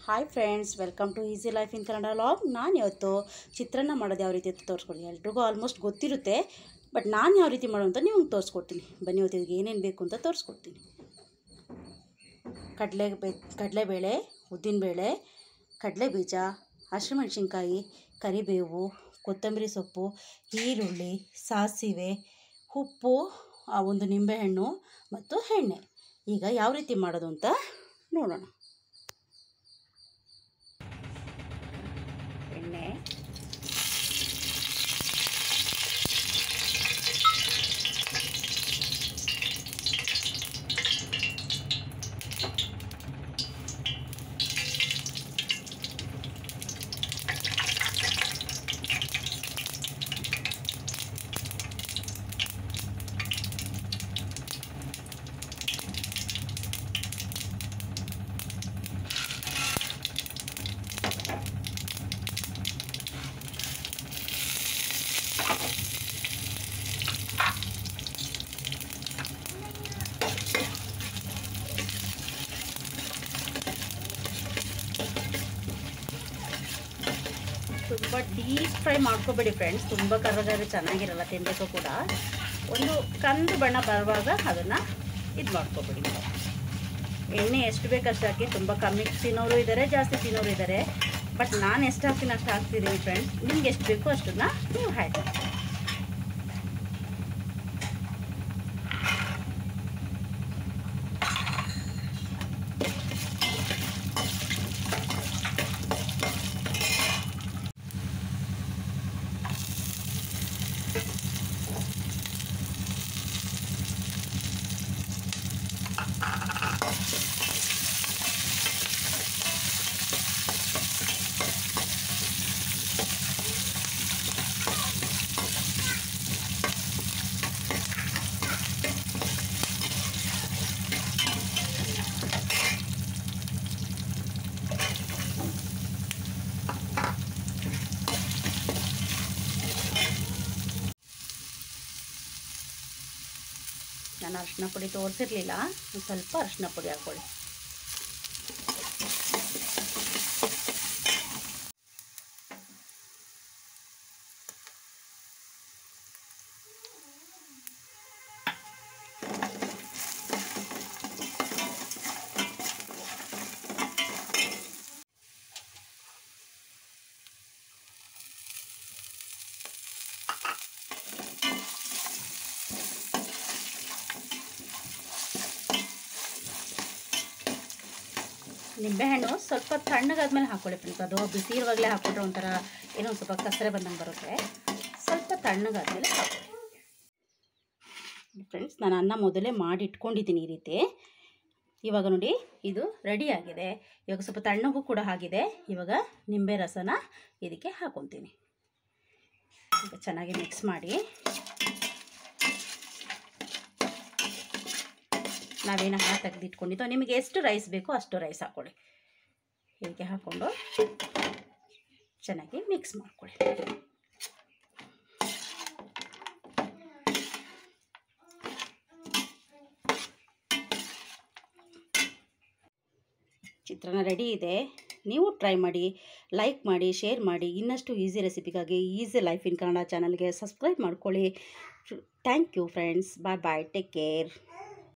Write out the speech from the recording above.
Hi friends, welcome to easy life in Kannada vlog. ನಾನು ಇವತ್ತು ಚಿತ್ರಾನ್ನ ಮಾಡೋದು ಯಾವ ರೀತಿ ಅಂತ ತೋರಿಸ್ಕೊಡಿ. ಎಲ್ರಿಗೂ ಆಲ್ಮೋಸ್ಟ್ ಗೊತ್ತಿರುತ್ತೆ, ಬಟ್ ನಾನು ಯಾವ ರೀತಿ ಮಾಡೋದು ಅಂತ ನಿಮ್ಗೆ ತೋರಿಸ್ಕೊಡ್ತೀನಿ. ಬನ್ನಿ, ಇವತ್ತು ಏನೇನು ಬೇಕು ಅಂತ ತೋರಿಸ್ಕೊಡ್ತೀನಿ. ಕಡಲೆಬೇಳೆ, ಉದ್ದಿನಬೇಳೆ, ಕಡಲೆಬೀಜ, ಹಸಿಮೆಣಸಿನ್ಕಾಯಿ, ಕರಿಬೇವು, ಕೊತ್ತಂಬರಿ ಸೊಪ್ಪು, ಈರುಳ್ಳಿ, ಸಾಸಿವೆ, ಉಪ್ಪು, ಒಂದು ನಿಂಬೆಹಣ್ಣು ಮತ್ತು ಎಣ್ಣೆ. ಈಗ ಯಾವ ರೀತಿ ಮಾಡೋದು ಅಂತ ನೋಡೋಣ. ಎಣ್ಣೆ, ತುಂಬ ಡೀಪ್ ಫ್ರೈ ಮಾಡ್ಕೋಬೇಡಿ ಫ್ರೆಂಡ್ಸ್, ತುಂಬ ಕರ್ರಗಾದ್ರೆ ಚೆನ್ನಾಗಿರಲ್ಲ, ತಿನ್ನಬೇಕು ಕೂಡ. ಒಂದು ಕಂದು ಬಣ್ಣ ಬರುವಾಗ ಅದನ್ನು ಇದು ಮಾಡ್ಕೋಬೇಡಿ. ಎಣ್ಣೆ ಎಷ್ಟು ಬೇಕಷ್ಟು ಹಾಕಿ. ತುಂಬ ಕಮ್ಮಿ ತಿನ್ನೋರು ಇದ್ದಾರೆ, ಜಾಸ್ತಿ ತಿನ್ನೋರು ಇದ್ದಾರೆ, ಬಟ್ ನಾನು ಎಷ್ಟು ಹಾಕ್ತೀನಿ ಅಷ್ಟು ಹಾಕ್ತಿದ್ದೀನಿ ಫ್ರೆಂಡ್ಸ್. ನಿಮ್ಗೆ ಎಷ್ಟು ಬೇಕೋ ಅಷ್ಟನ್ನು ನೀವು ಹಾಕಿ. ನಾನು ಅರಿಶಿನ ಪುಡಿ ತೋರಿಸಿರಲಿಲ್ಲ, ಒಂದು ಸ್ವಲ್ಪ ಅರಿಶಿನ ಪುಡಿ ಹಾಕ್ಕೊಳ್ಳಿ. ನಿಂಬೆಹಣ್ಣು ಸ್ವಲ್ಪ ತಣ್ಣಗಾದ್ಮೇಲೆ ಹಾಕ್ಕೊಳ್ಳಿ ಫ್ರೆಂಡ್ಸ್. ಅದು ಬಿಸಿ ಇರುವಾಗಲೇ ಹಾಕ್ಕೊಂಡ್ರೆ ಒಂಥರ ಏನೋ ಒಂದು ಸ್ವಲ್ಪ ಕಸರೆ ಬಂದಂಗೆ ಬರುತ್ತೆ. ಸ್ವಲ್ಪ ತಣ್ಣಗಾದ್ಮೇಲೆ ಹಾಕ್ಕೊಳ್ಳಿ ಫ್ರೆಂಡ್ಸ್. ನಾನು ಅನ್ನ ಮೊದಲೇ ಮಾಡಿ ಇಟ್ಕೊಂಡಿದ್ದೀನಿ ಈ ರೀತಿ. ಇವಾಗ ನೋಡಿ, ಇದು ರೆಡಿಯಾಗಿದೆ. ಇವಾಗ ಸ್ವಲ್ಪ ತಣ್ಣಗೂ ಕೂಡ ಆಗಿದೆ. ಇವಾಗ ನಿಂಬೆ ರಸನ ಇದಕ್ಕೆ ಹಾಕ್ಕೊತೀನಿ. ಈಗ ಚೆನ್ನಾಗಿ ಮಿಕ್ಸ್ ಮಾಡಿ, ನಾವೇನು ತೆಗೆದಿಟ್ಕೊಂಡಿದ್ದೋ ನಿಮಗೆ ಎಷ್ಟು ರೈಸ್ ಬೇಕೋ ಅಷ್ಟು ರೈಸ್ ಹಾಕ್ಕೊಳ್ಳಿ. ಹೀಗೆ ಹಾಕ್ಕೊಂಡು ಚೆನ್ನಾಗಿ ಮಿಕ್ಸ್ ಮಾಡ್ಕೊಳ್ಳಿ. ಚಿತ್ರಾನ್ನ ರೆಡಿ ಇದೆ. ನೀವು ಟ್ರೈ ಮಾಡಿ, ಲೈಕ್ ಮಾಡಿ, ಶೇರ್ ಮಾಡಿ. ಇನ್ನಷ್ಟು ಈಸಿ ರೆಸಿಪಿಗಾಗಿ ಈಸಿ ಲೈಫ್ ಇನ್ ಕನ್ನಡ ಚಾನಲ್ಗೆ ಸಬ್ಸ್ಕ್ರೈಬ್ ಮಾಡ್ಕೊಳ್ಳಿ. Thank you friends. Bye bye, take care.